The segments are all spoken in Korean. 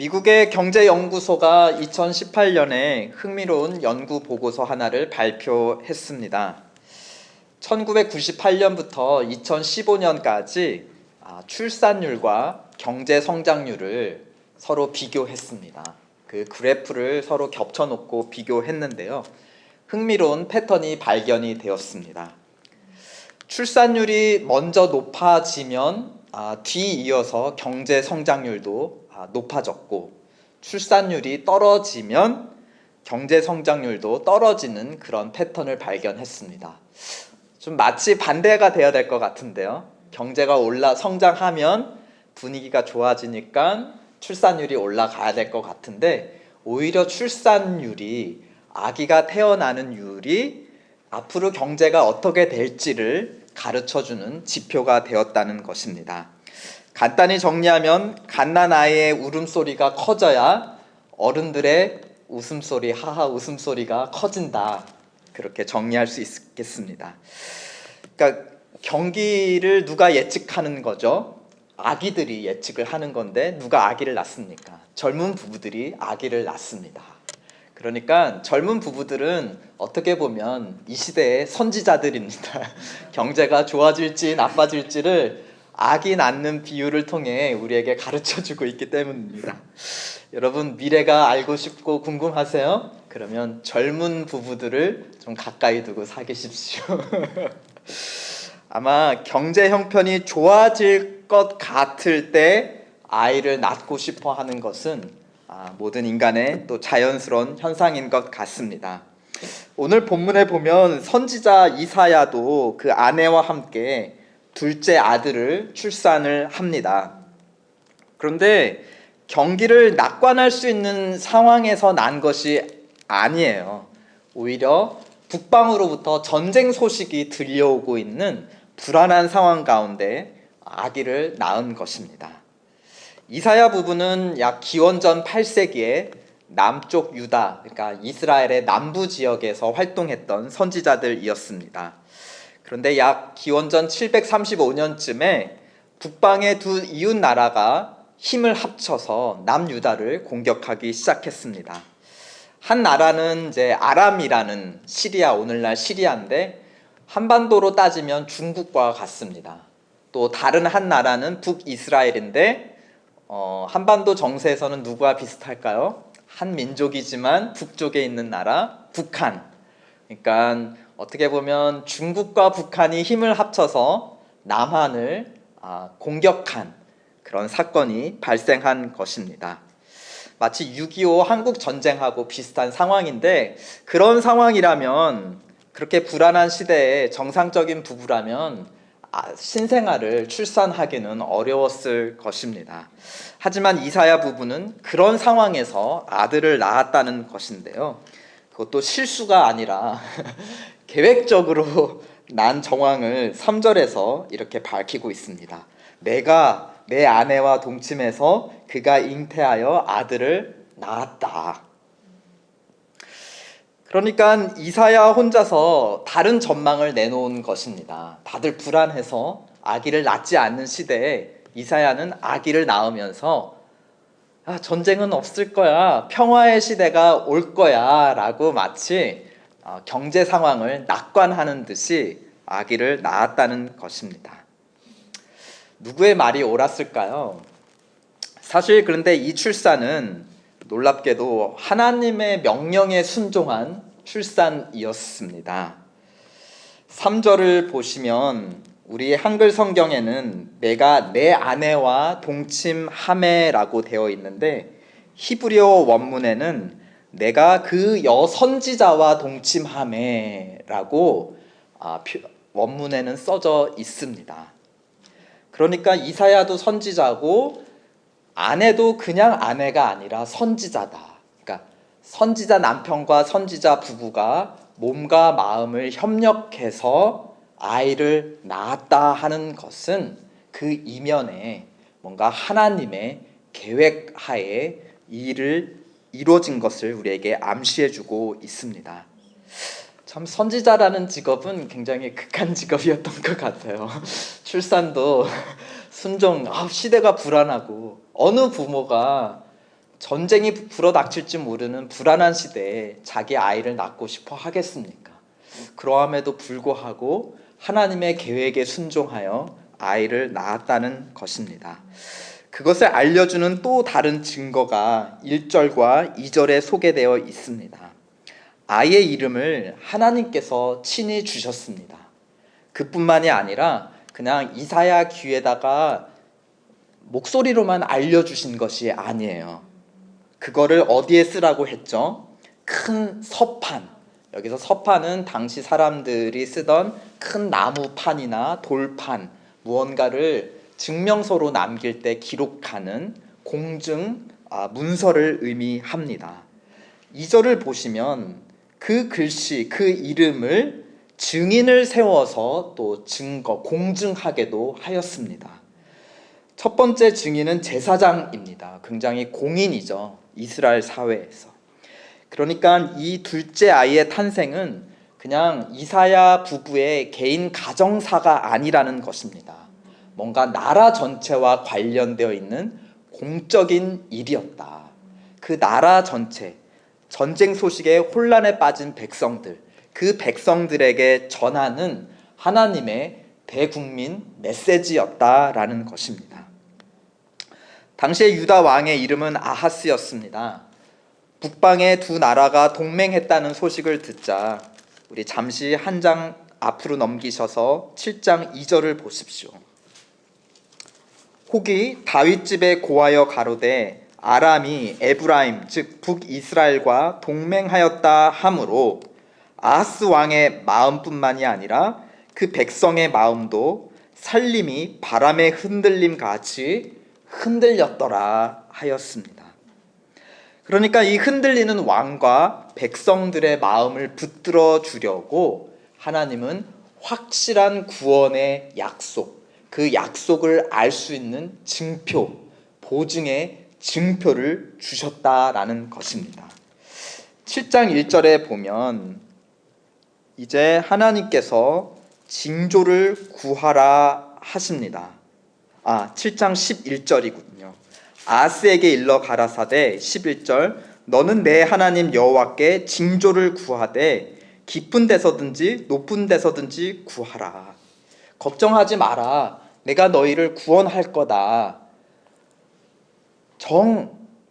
미국의 경제연구소가 2018년에 흥미로운 연구 보고서 하나를 발표했습니다. 1998년부터 2015년까지 출산율과 경제 성장률을 서로 비교했습니다. 그 그래프를 서로 겹쳐놓고 비교했는데요. 흥미로운 패턴이 발견이 되었습니다. 출산율이 먼저 높아지면 뒤이어서 경제 성장률도 높아졌고, 출산율이 떨어지면 경제 성장률도 떨어지는 그런 패턴을 발견했습니다. 좀 마치 반대가 돼야 될 것 같은데요. 경제가 성장하면 분위기가 좋아지니까 출산율이 올라가야 될 것 같은데, 오히려 출산율이, 아기가 태어나는 율이 앞으로 경제가 어떻게 될지를 가르쳐주는 지표가 되었다는 것입니다. 간단히 정리하면 갓난아이의 울음소리가 커져야 어른들의 웃음소리, 하하 웃음소리가 커진다, 그렇게 정리할 수 있겠습니다. 그러니까 경기를 누가 예측하는 거죠? 아기들이 예측을 하는 건데, 누가 아기를 낳습니까? 젊은 부부들이 아기를 낳습니다. 그러니까 젊은 부부들은 어떻게 보면 이 시대의 선지자들입니다. 경제가 좋아질지 나빠질지를 아기 낳는 비유를 통해 우리에게 가르쳐주고 있기 때문입니다. 여러분, 미래가 알고 싶고 궁금하세요? 그러면 젊은 부부들을 좀 가까이 두고 사귀십시오. 아마 경제 형편이 좋아질 것 같을 때 아이를 낳고 싶어 하는 것은 모든 인간의 또 자연스러운 현상인 것 같습니다. 오늘 본문에 보면 선지자 이사야도 그 아내와 함께 둘째 아들을 출산을 합니다. 그런데 경기를 낙관할 수 있는 상황에서 난 것이 아니에요. 오히려 북방으로부터 전쟁 소식이 들려오고 있는 불안한 상황 가운데 아기를 낳은 것입니다. 이사야 부부는 약 기원전 8세기에 남쪽 유다, 그러니까 이스라엘의 남부 지역에서 활동했던 선지자들이었습니다. 그런데 약 기원전 735년쯤에 북방의 두 이웃 나라가 힘을 합쳐서 남유다를 공격하기 시작했습니다. 한 나라는 이제 아람이라는 시리아, 오늘날 시리아인데 한반도로 따지면 중국과 같습니다. 또 다른 한 나라는 북이스라엘인데 한반도 정세에서는 누구와 비슷할까요? 한 민족이지만 북쪽에 있는 나라 북한. 그러니까 어떻게 보면 중국과 북한이 힘을 합쳐서 남한을 공격한 그런 사건이 발생한 것입니다. 마치 6.25 한국 전쟁하고 비슷한 상황인데, 그런 상황이라면, 그렇게 불안한 시대에 정상적인 부부라면 신생아를 출산하기는 어려웠을 것입니다. 하지만 이사야 부부는 그런 상황에서 아들을 낳았다는 것인데요, 그것도 실수가 아니라 계획적으로 난 정황을 3절에서 이렇게 밝히고 있습니다. 내가 내 아내와 동침해서 그가 잉태하여 아들을 낳았다. 그러니까 이사야 혼자서 다른 전망을 내놓은 것입니다. 다들 불안해서 아기를 낳지 않는 시대에 이사야는 아기를 낳으면서 전쟁은 없을 거야, 평화의 시대가 올 거야 라고 마치 경제 상황을 낙관하는 듯이 아기를 낳았다는 것입니다. 누구의 말이 옳았을까요? 사실 그런데 이 출산은 놀랍게도 하나님의 명령에 순종한 출산이었습니다. 3절을 보시면 우리 한글 성경에는 내가 내 아내와 동침하매라고 되어 있는데, 히브리어 원문에는 내가 그 여선지자와 동침하매라고 원문에는 써져 있습니다. 그러니까 이사야도 선지자고 아내도 그냥 아내가 아니라 선지자다. 그러니까 선지자 남편과 선지자 부부가 몸과 마음을 협력해서 아이를 낳았다 하는 것은 그 이면에 뭔가 하나님의 계획하에 일을 이루어진 것을 우리에게 암시해주고 있습니다. 참 선지자라는 직업은 굉장히 극한 직업이었던 것 같아요. 출산도 순종, 시대가 불안하고 어느 부모가 전쟁이 불어닥칠지 모르는 불안한 시대에 자기 아이를 낳고 싶어 하겠습니까? 그러함에도 불구하고 하나님의 계획에 순종하여 아이를 낳았다는 것입니다. 그것을 알려주는 또 다른 증거가 1절과 2절에 소개되어 있습니다. 아이의 이름을 하나님께서 친히 주셨습니다. 그뿐만이 아니라 그냥 이사야 귀에다가 목소리로만 알려주신 것이 아니에요. 그거를 어디에 쓰라고 했죠? 큰 서판. 여기서 서판은 당시 사람들이 쓰던 큰 나무판이나 돌판, 무언가를 증명서로 남길 때 기록하는 공증 문서를 의미합니다. 2절을 보시면 그 글씨, 그 이름을 증인을 세워서 또 증거, 공증하게도 하였습니다. 첫 번째 증인은 제사장입니다. 굉장히 공인이죠. 이스라엘 사회에서. 그러니까 이 둘째 아이의 탄생은 그냥 이사야 부부의 개인 가정사가 아니라는 것입니다. 뭔가 나라 전체와 관련되어 있는 공적인 일이었다. 그 나라 전체, 전쟁 소식에 혼란에 빠진 백성들, 그 백성들에게 전하는 하나님의 대국민 메시지였다라는 것입니다. 당시의 유다 왕의 이름은 아하스였습니다. 북방의 두 나라가 동맹했다는 소식을 듣자 우리 잠시 한 장 앞으로 넘기셔서 7장 2절을 보십시오. 혹이 다윗 집에 고하여 가로되 아람이 에브라임 즉 북이스라엘과 동맹하였다 하므로 아하스 왕의 마음뿐만이 아니라 그 백성의 마음도 살림이 바람의 흔들림 같이 흔들렸더라 하였습니다. 그러니까 이 흔들리는 왕과 백성들의 마음을 붙들어 주려고 하나님은 확실한 구원의 약속, 그 약속을 알 수 있는 증표, 보증의 증표를 주셨다라는 것입니다. 7장 1절에 보면 이제 하나님께서 징조를 구하라 하십니다. 7장 11절이군요. 아하스에게 일러 가라사대 11절 너는 내 하나님 여호와께 징조를 구하되 깊은 데서든지 높은 데서든지 구하라. 걱정하지 마라. 내가 너희를 구원할 거다.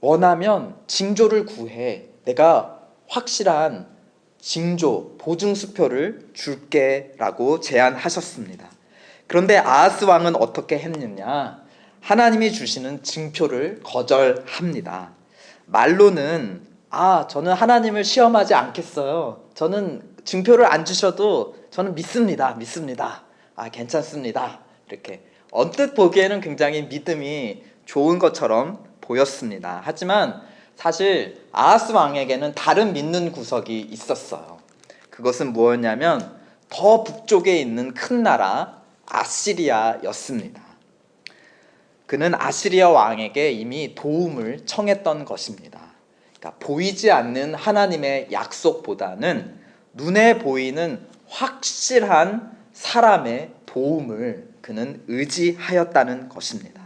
원하면 징조를 구해. 내가 확실한 징조, 보증수표를 줄게 라고 제안하셨습니다. 그런데 아하스 왕은 어떻게 했느냐? 하나님이 주시는 증표를 거절합니다. 말로는 저는 하나님을 시험하지 않겠어요. 저는 증표를 안 주셔도 저는 믿습니다. 괜찮습니다. 이렇게 언뜻 보기에는 굉장히 믿음이 좋은 것처럼 보였습니다. 하지만 사실 아하스 왕에게는 다른 믿는 구석이 있었어요. 그것은 무엇이냐면 더 북쪽에 있는 큰 나라 아시리아였습니다. 그는 아시리아 왕에게 이미 도움을 청했던 것입니다. 그러니까 보이지 않는 하나님의 약속보다는 눈에 보이는 확실한 사람의 도움을 그는 의지하였다는 것입니다.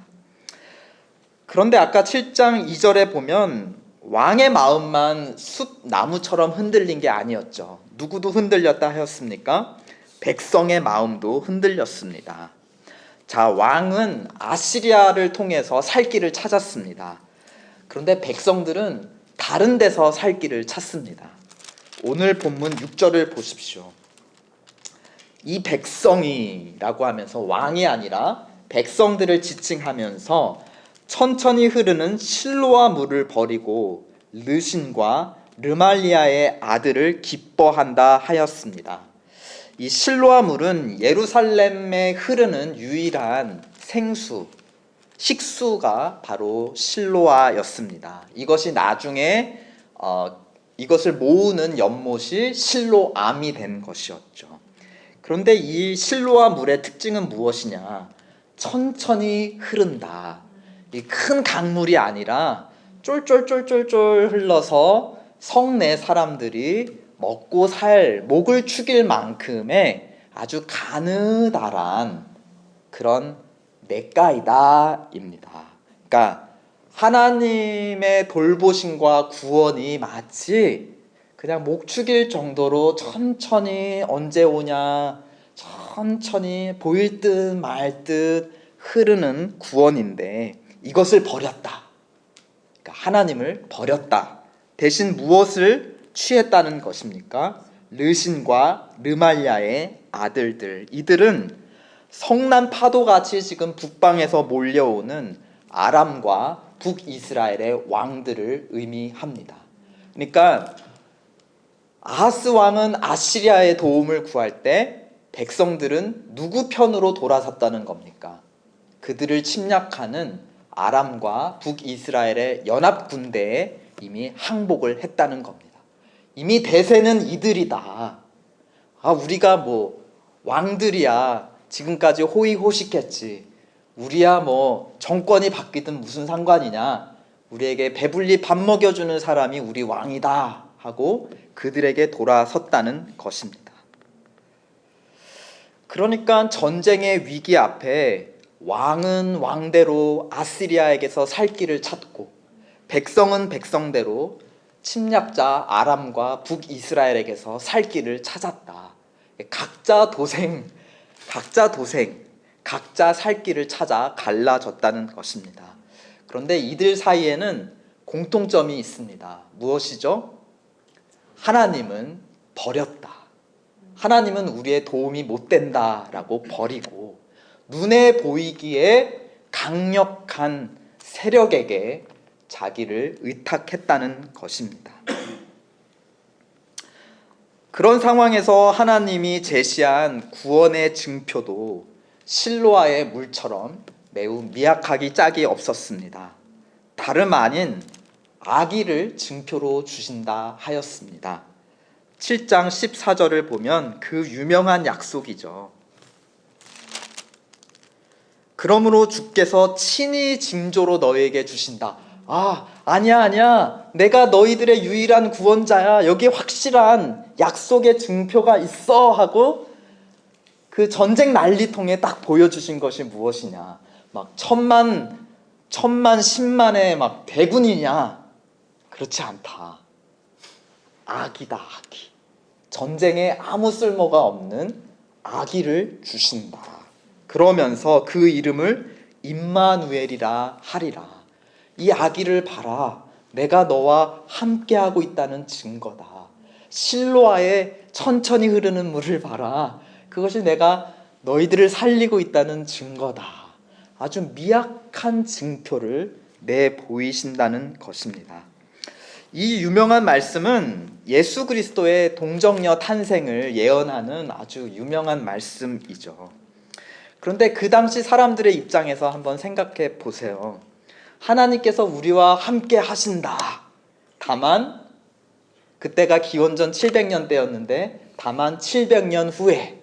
그런데 아까 7장 2절에 보면 왕의 마음만 숲 나무처럼 흔들린 게 아니었죠. 누구도 흔들렸다 하였습니까? 백성의 마음도 흔들렸습니다. 자, 왕은 아시리아를 통해서 살 길을 찾았습니다. 그런데 백성들은 다른 데서 살 길을 찾습니다. 오늘 본문 6절을 보십시오. 이 백성이라고 하면서 왕이 아니라 백성들을 지칭하면서 천천히 흐르는 실로아 물을 버리고 르신과 르말리아의 아들을 기뻐한다 하였습니다. 이 실로아 물은 예루살렘에 흐르는 유일한 생수, 식수가 바로 실로아였습니다. 이것이 나중에 이것을 모으는 연못이 실로암이 된 것이었죠. 그런데 이 실로아 물의 특징은 무엇이냐? 천천히 흐른다. 이 큰 강물이 아니라 쫄쫄쫄쫄쫄 흘러서 성내 사람들이 먹고 살 목을 축일 만큼의 아주 가느다란 그런 냇가이다입니다. 그러니까 하나님의 돌보심과 구원이 마치 그냥 목 축일 정도로 천천히 언제 오냐, 천천히 보일 듯 말 듯 흐르는 구원인데 이것을 버렸다. 그러니까 하나님을 버렸다. 대신 무엇을 취했다는 것입니까? 르신과 르말야의 아들들. 이들은 성난 파도같이 지금 북방에서 몰려오는 아람과 북이스라엘의 왕들을 의미합니다. 그러니까 아하스 왕은 아시리아의 도움을 구할 때 백성들은 누구 편으로 돌아섰다는 겁니까? 그들을 침략하는 아람과 북이스라엘의 연합 군대에 이미 항복을 했다는 겁니다. 이미 대세는 이들이다. 우리가 뭐 왕들이야 지금까지 호의호식했지. 우리야 뭐 정권이 바뀌든 무슨 상관이냐. 우리에게 배불리 밥 먹여주는 사람이 우리 왕이다 하고 그들에게 돌아섰다는 것입니다. 그러니까 전쟁의 위기 앞에 왕은 왕대로 아시리아에게서 살 길을 찾고 백성은 백성대로 침략자 아람과 북이스라엘에게서 살 길을 찾았다. 각자 도생, 각자 살 길을 찾아 갈라졌다는 것입니다. 그런데 이들 사이에는 공통점이 있습니다. 무엇이죠? 하나님은 버렸다. 하나님은 우리의 도움이 못 된다라고 버리고 눈에 보이기에 강력한 세력에게 자기를 의탁했다는 것입니다. 그런 상황에서 하나님이 제시한 구원의 증표도 실로아의 물처럼 매우 미약하기 짝이 없었습니다. 다름 아닌 아기를 증표로 주신다 하였습니다. 7장 14절을 보면 그 유명한 약속이죠. 그러므로 주께서 친히 징조로 너희에게 주신다. 아니야. 내가 너희들의 유일한 구원자야. 여기 확실한 약속의 증표가 있어 하고 그 전쟁 난리통에 딱 보여주신 것이 무엇이냐. 막 천만, 십만의 막 대군이냐. 그렇지 않다. 아기다, 아기. 전쟁에 아무 쓸모가 없는 아기를 주신다. 그러면서 그 이름을 임마누엘이라 하리라. 이 아기를 봐라. 내가 너와 함께하고 있다는 증거다. 실로아의 천천히 흐르는 물을 봐라. 그것이 내가 너희들을 살리고 있다는 증거다. 아주 미약한 증표를 내보이신다는 것입니다. 이 유명한 말씀은 예수 그리스도의 동정녀 탄생을 예언하는 아주 유명한 말씀이죠. 그런데 그 당시 사람들의 입장에서 한번 생각해 보세요. 하나님께서 우리와 함께 하신다. 다만 그때가 기원전 700년 때였는데 다만 700년 후에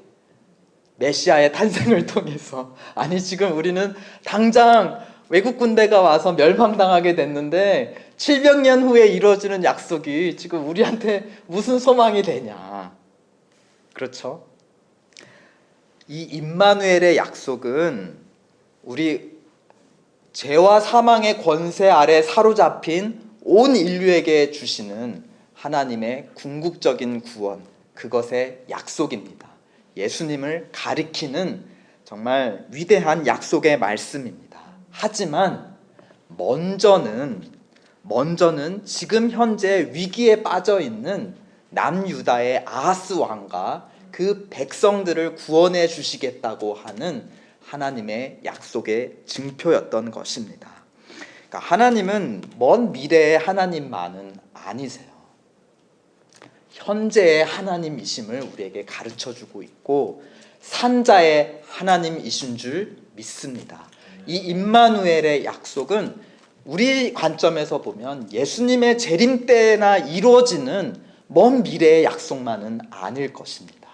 메시아의 탄생을 통해서 지금 우리는 당장 외국 군대가 와서 멸망당하게 됐는데 700년 후에 이루어지는 약속이 지금 우리한테 무슨 소망이 되냐. 그렇죠? 이 임마누엘의 약속은 우리 죄와 사망의 권세 아래 사로잡힌 온 인류에게 주시는 하나님의 궁극적인 구원, 그것의 약속입니다. 예수님을 가리키는 정말 위대한 약속의 말씀입니다. 하지만 먼저는 지금 현재 위기에 빠져 있는 남유다의 아하스 왕과 그 백성들을 구원해 주시겠다고 하는 하나님의 약속의 증표였던 것입니다. 그러니까 하나님은 먼 미래의 하나님만은 아니세요. 현재의 하나님이심을 우리에게 가르쳐주고 있고 산자의 하나님이신 줄 믿습니다. 이 임마누엘의 약속은 우리 관점에서 보면 예수님의 재림 때나 이루어지는 먼 미래의 약속만은 아닐 것입니다.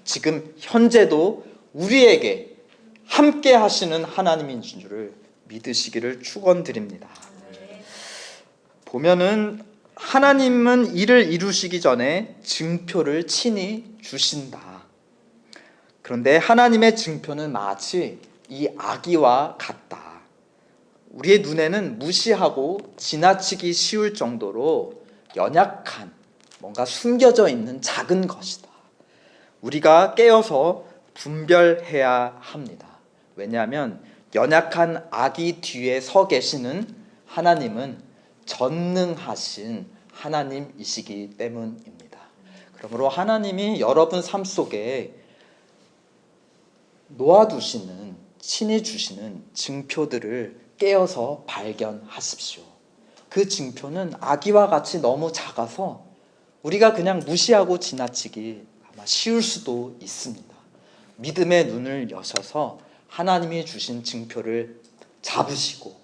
지금 현재도 우리에게 함께 하시는 하나님인 줄을 믿으시기를 축원드립니다. 보면은 하나님은 일을 이루시기 전에 증표를 친히 주신다. 그런데 하나님의 증표는 마치 이 아기와 같다. 우리의 눈에는 무시하고 지나치기 쉬울 정도로 연약한, 뭔가 숨겨져 있는 작은 것이다. 우리가 깨어서 분별해야 합니다. 왜냐하면 연약한 아기 뒤에 서 계시는 하나님은 전능하신 하나님이시기 때문입니다. 그러므로 하나님이 여러분 삶 속에 놓아두시는, 친히 주시는 증표들을 깨어서 발견하십시오. 그 증표는 아기와 같이 너무 작아서 우리가 그냥 무시하고 지나치기 아마 쉬울 수도 있습니다. 믿음의 눈을 여셔서 하나님이 주신 증표를 잡으시고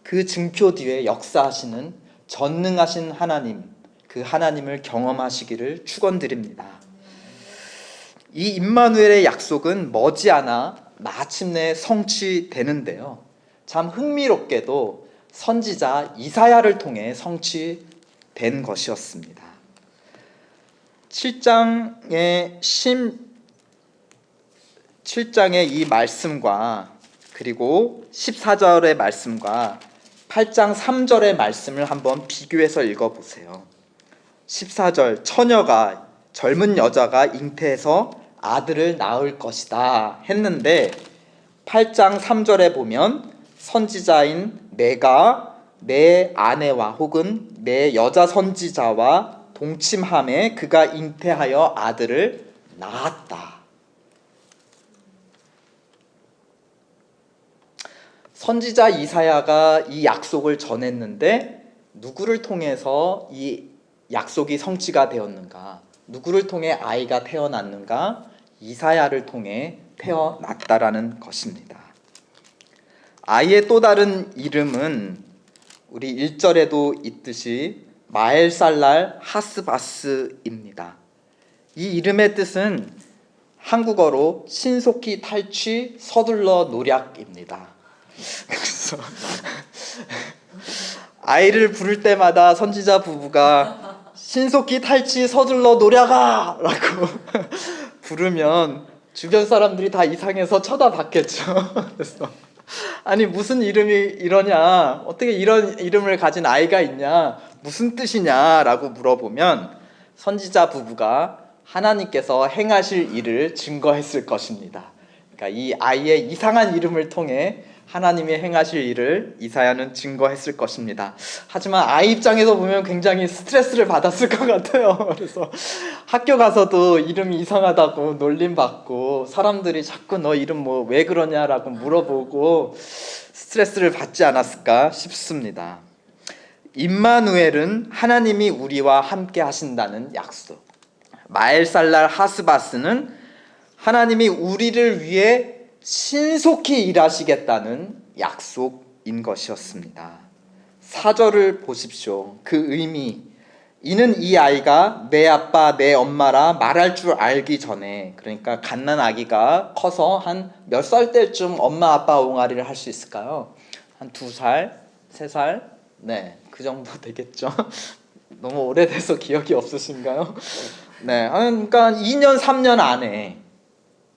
그 증표 뒤에 역사하시는 전능하신 하나님, 그 하나님을 경험하시기를 축원드립니다. 이 임마누엘의 약속은 머지않아 마침내 성취되는데요. 참 흥미롭게도 선지자 이사야를 통해 성취된 것이었습니다. 7장의 이 말씀과 그리고 14절의 말씀과 8장 3절의 말씀을 한번 비교해서 읽어보세요. 14절, 처녀가, 젊은 여자가 잉태해서 아들을 낳을 것이다 했는데 8장 3절에 보면 선지자인 내가 내 아내와 혹은 내 여자 선지자와 동침함에 그가 잉태하여 아들을 낳았다. 선지자 이사야가 이 약속을 전했는데 누구를 통해서 이 약속이 성취가 되었는가? 누구를 통해 아이가 태어났는가? 이사야를 통해 태어났다라는 것입니다. 아이의 또 다른 이름은 우리 1절에도 있듯이 마엘살랄 하스바스입니다. 이 이름의 뜻은 한국어로 신속히 탈취, 서둘러 노략입니다. 그래서 아이를 부를 때마다 선지자 부부가 신속히 탈취, 서둘러 노략아! 라고 부르면 주변 사람들이 다 이상해서 쳐다봤겠죠. 그래서 아니 무슨 이름이 이러냐, 어떻게 이런 이름을 가진 아이가 있냐, 무슨 뜻이냐 라고 물어보면 선지자 부부가 하나님께서 행하실 일을 증거했을 것입니다. 그러니까 이 아이의 이상한 이름을 통해 하나님이 행하실 일을 이사야는 증거했을 것입니다. 하지만 아이 입장에서 보면 굉장히 스트레스를 받았을 것 같아요. 그래서 학교 가서도 이름이 이상하다고 놀림받고 사람들이 자꾸 너 이름 뭐 왜 그러냐라고 물어보고 스트레스를 받지 않았을까 싶습니다. 임마누엘은 하나님이 우리와 함께 하신다는 약속. 마엘살랄 하스바스는 하나님이 우리를 위해 신속히 일하시겠다는 약속인 것이었습니다. 4절을 보십시오. 그 의미, 이는 이 아이가 내 아빠 내 엄마라 말할 줄 알기 전에, 그러니까 갓난 아기가 커서 한 몇 살 때쯤 엄마 아빠 옹알이를 할 수 있을까요? 한 2살? 3살? 네, 그 정도 되겠죠. 너무 오래돼서 기억이 없으신가요? 네, 그러니까 2년 3년 안에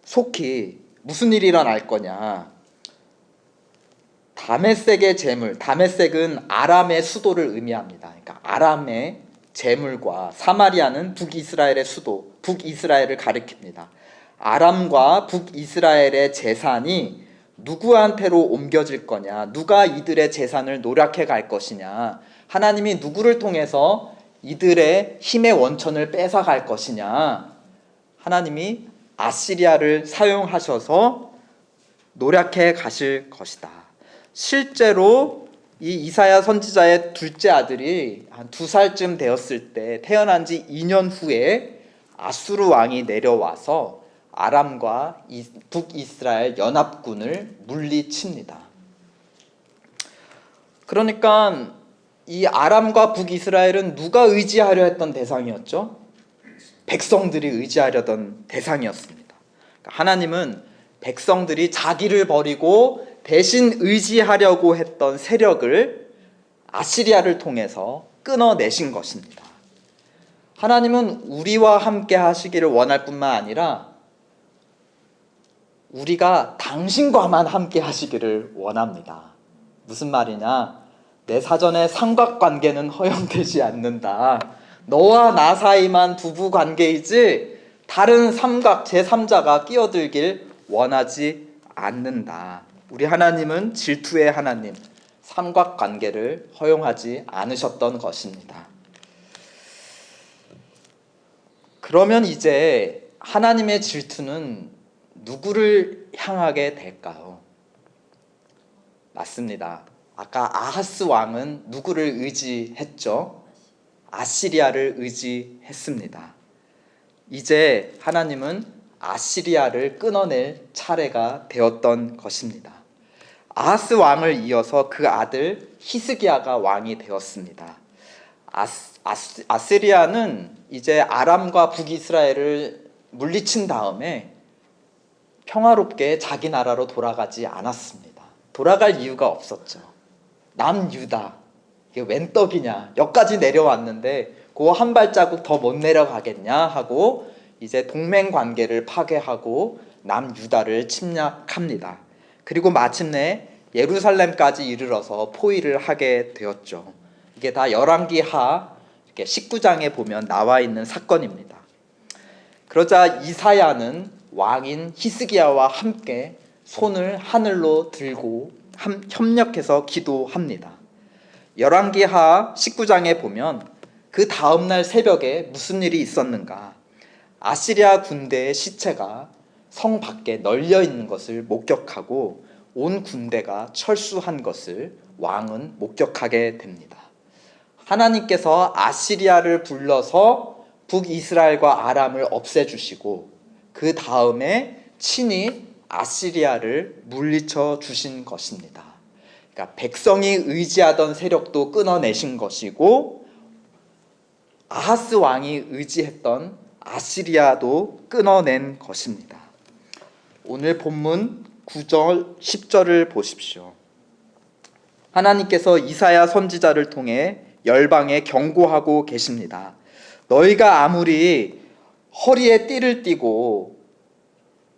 속히 무슨 일이 일어날 거냐. 다메섹의 재물, 다메섹은 아람의 수도를 의미합니다. 그러니까 아람의 재물과, 사마리아는 북이스라엘의 수도, 북이스라엘을 가리킵니다. 아람과 북이스라엘의 재산이 누구한테로 옮겨질 거냐, 누가 이들의 재산을 노략해 갈 것이냐, 하나님이 누구를 통해서 이들의 힘의 원천을 뺏어 갈 것이냐, 하나님이 아시리아를 사용하셔서 노략해 가실 것이다. 실제로 이 이사야 선지자의 둘째 아들이 한 2살쯤 되었을 때, 태어난 지 2년 후에 아수르 왕이 내려와서 아람과 북이스라엘 연합군을 물리칩니다. 그러니까 이 아람과 북이스라엘은 누가 의지하려 했던 대상이었죠? 백성들이 의지하려던 대상이었습니다. 하나님은 백성들이 자기를 버리고 대신 의지하려고 했던 세력을 아시리아를 통해서 끊어내신 것입니다. 하나님은 우리와 함께 하시기를 원할 뿐만 아니라 우리가 당신과만 함께 하시기를 원합니다. 무슨 말이냐? 내 사전에 삼각관계는 허용되지 않는다. 너와 나 사이만 부부 관계이지 다른 삼각 제3자가 끼어들길 원하지 않는다. 우리 하나님은 질투의 하나님, 삼각관계를 허용하지 않으셨던 것입니다. 그러면 이제 하나님의 질투는 누구를 향하게 될까요? 맞습니다. 아까 아하스 왕은 누구를 의지했죠? 아시리아를 의지했습니다. 이제 하나님은 아시리아를 끊어낼 차례가 되었던 것입니다. 아하스 왕을 이어서 그 아들 히스기야가 왕이 되었습니다. 아시리아는 이제 아람과 북이스라엘을 물리친 다음에 평화롭게 자기 나라로 돌아가지 않았습니다. 돌아갈 이유가 없었죠. 남유다, 이게 웬 떡이냐, 여기까지 내려왔는데 그 한 발자국 더 못 내려가겠냐 하고 이제 동맹 관계를 파괴하고 남유다를 침략합니다. 그리고 마침내 예루살렘까지 이르러서 포위를 하게 되었죠. 이게 다 열왕기하 19장에 보면 나와 있는 사건입니다. 그러자 이사야는 왕인 히스기야와 함께 손을 하늘로 들고 협력해서 기도합니다. 열왕기하 19장에 보면 그 다음날 새벽에 무슨 일이 있었는가? 아시리아 군대의 시체가 성 밖에 널려 있는 것을 목격하고 온 군대가 철수한 것을 왕은 목격하게 됩니다. 하나님께서 아시리아를 불러서 북이스라엘과 아람을 없애주시고 그 다음에 친히 아시리아를 물리쳐 주신 것입니다. 그러니까 백성이 의지하던 세력도 끊어내신 것이고 아하스 왕이 의지했던 아시리아도 끊어낸 것입니다. 오늘 본문 9절, 10절을 보십시오. 하나님께서 이사야 선지자를 통해 열방에 경고하고 계십니다. 너희가 아무리 허리에 띠를 띠고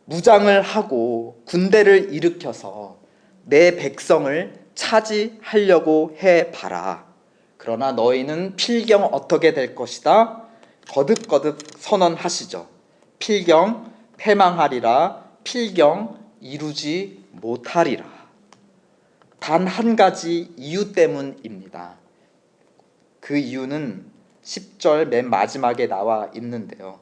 무장을 하고 군대를 일으켜서 내 백성을 차지하려고 해봐라. 그러나 너희는 필경 어떻게 될 것이다? 거듭거듭 선언하시죠. 필경 패망하리라. 필경 이루지 못하리라. 단 한 가지 이유 때문입니다. 그 이유는 10절 맨 마지막에 나와 있는데요.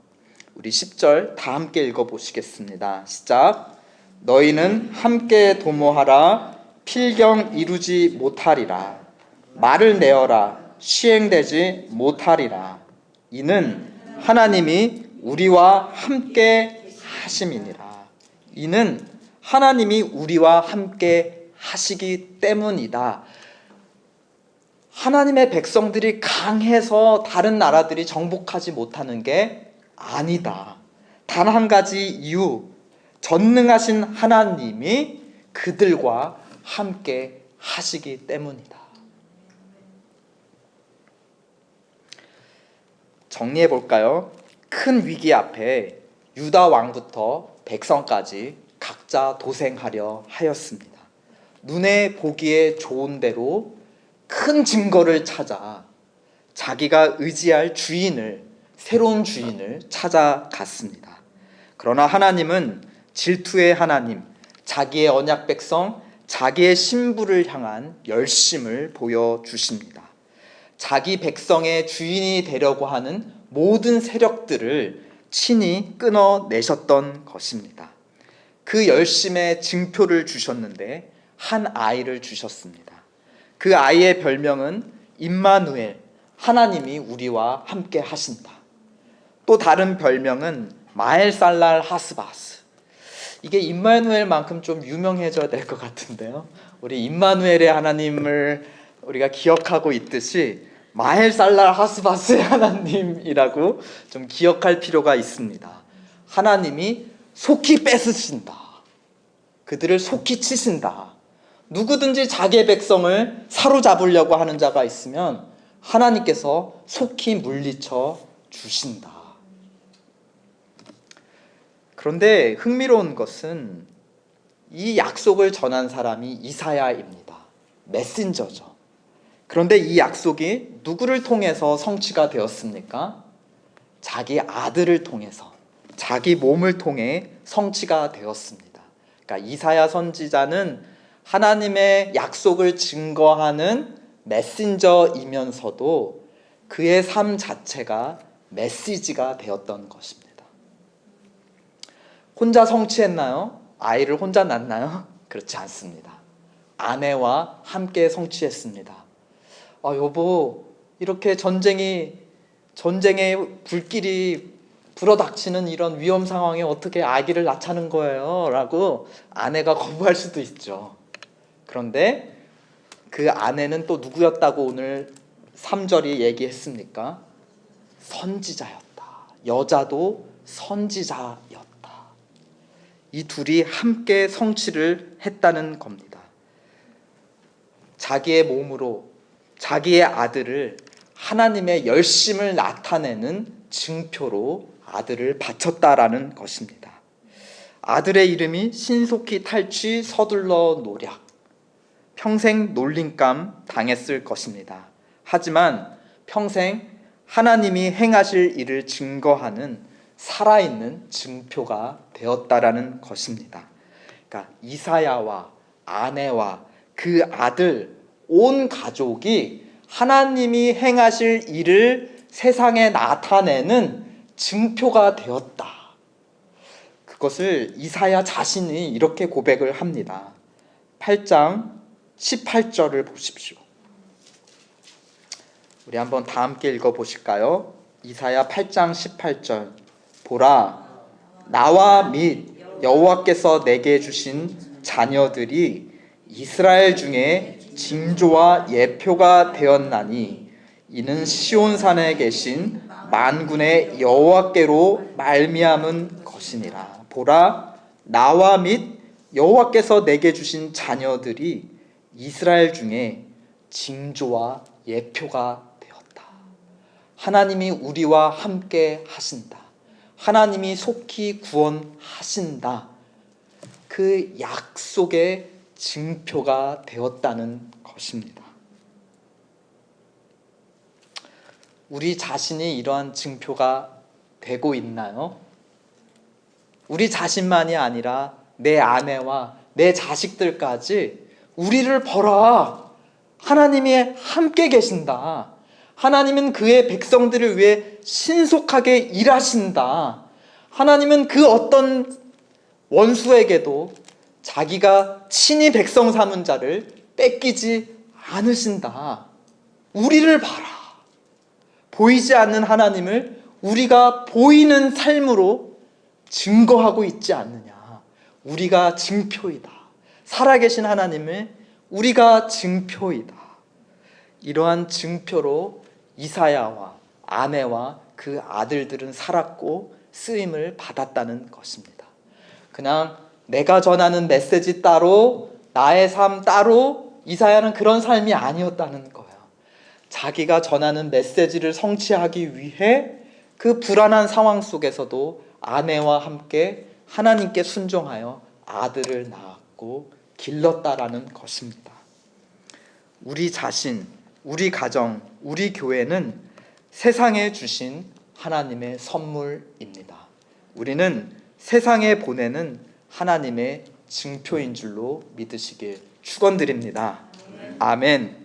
우리 10절 다 함께 읽어보시겠습니다. 시작. 너희는 함께 도모하라. 필경 이루지 못하리라. 말을 내어라. 시행되지 못하리라. 이는 하나님이 우리와 함께 하심이니라. 이는 하나님이 우리와 함께 하시기 때문이다. 하나님의 백성들이 강해서 다른 나라들이 정복하지 못하는 게 아니다. 단 한 가지 이유, 전능하신 하나님이 그들과 함께 하시기 때문이다. 정리해 볼까요? 큰 위기 앞에 유다 왕부터 백성까지 각자 도생하려 하였습니다. 눈에 보기에 좋은 대로 큰 증거를 찾아 자기가 의지할 주인을, 새로운 주인을 찾아갔습니다. 그러나 하나님은 질투의 하나님, 자기의 언약 백성, 자기의 신부를 향한 열심을 보여주십니다. 자기 백성의 주인이 되려고 하는 모든 세력들을 친히 끊어내셨던 것입니다. 그 열심의 증표를 주셨는데 한 아이를 주셨습니다. 그 아이의 별명은 임마누엘, 하나님이 우리와 함께 하신다. 또 다른 별명은 마엘살랄 하스바스. 이게 임마누엘만큼 좀 유명해져야 될 것 같은데요. 우리 임마누엘의 하나님을 우리가 기억하고 있듯이 마엘살랄 하스바스의 하나님이라고 좀 기억할 필요가 있습니다. 하나님이 속히 뺏으신다. 그들을 속히 치신다. 누구든지 자기의 백성을 사로잡으려고 하는 자가 있으면 하나님께서 속히 물리쳐 주신다. 그런데 흥미로운 것은 이 약속을 전한 사람이 이사야입니다. 메신저죠. 그런데 이 약속이 누구를 통해서 성취가 되었습니까? 자기 아들을 통해서, 자기 몸을 통해 성취가 되었습니다. 그러니까 이사야 선지자는 하나님의 약속을 증거하는 메신저이면서도 그의 삶 자체가 메시지가 되었던 것입니다. 혼자 성취했나요? 아이를 혼자 낳나요? 그렇지 않습니다. 아내와 함께 성취했습니다. 여보, 이렇게 전쟁의 불길이 불어닥치는 이런 위험 상황에 어떻게 아기를 낳자는 거예요? 라고 아내가 거부할 수도 있죠. 그런데 그 아내는 또 누구였다고 오늘 3절이 얘기했습니까? 선지자였다. 여자도 선지자였다. 이 둘이 함께 성취를 했다는 겁니다. 자기의 몸으로 자기의 아들을 하나님의 열심을 나타내는 증표로 아들을 바쳤다라는 것입니다. 아들의 이름이 신속히 탈취 서둘러 노략. 평생 놀림감 당했을 것입니다. 하지만 평생 하나님이 행하실 일을 증거하는 살아있는 증표가 되었다라는 것입니다. 그러니까 이사야와 아내와 그 아들, 온 가족이 하나님이 행하실 일을 세상에 나타내는 증표가 되었다. 그것을 이사야 자신이 이렇게 고백을 합니다. 8장 18절을 보십시오. 우리 한번 다 함께 읽어보실까요? 이사야 8장 18절. 보라, 나와 및 여호와께서 내게 주신 자녀들이 이스라엘 중에 징조와 예표가 되었나니 이는 시온산에 계신 만군의 여호와께로 말미암은 것이니라. 보라, 나와 및 여호와께서 내게 주신 자녀들이 이스라엘 중에 징조와 예표가 되었다. 하나님이 우리와 함께 하신다. 하나님이 속히 구원하신다. 그 약속의 증표가 되었다는 것입니다. 우리 자신이 이러한 증표가 되고 있나요? 우리 자신만이 아니라 내 아내와 내 자식들까지 우리를 보라, 하나님이 함께 계신다. 하나님은 그의 백성들을 위해 신속하게 일하신다. 하나님은 그 어떤 원수에게도 자기가 친히 백성 삼은 자를 뺏기지 않으신다. 우리를 봐라. 보이지 않는 하나님을 우리가 보이는 삶으로 증거하고 있지 않느냐. 우리가 증표이다. 살아계신 하나님을 우리가 증표이다. 이러한 증표로 이사야와 아내와 그 아들들은 살았고 쓰임을 받았다는 것입니다. 그냥 내가 전하는 메시지 따로, 나의 삶 따로, 이사야는 그런 삶이 아니었다는 거예요. 자기가 전하는 메시지를 성취하기 위해 그 불안한 상황 속에서도 아내와 함께 하나님께 순종하여 아들을 낳았고 길렀다라는 것입니다. 우리 자신, 우리 가정, 우리 교회는 세상에 주신 하나님의 선물입니다. 우리는 세상에 보내는 하나님의 증표인 줄로 믿으시길 축원드립니다. 아멘.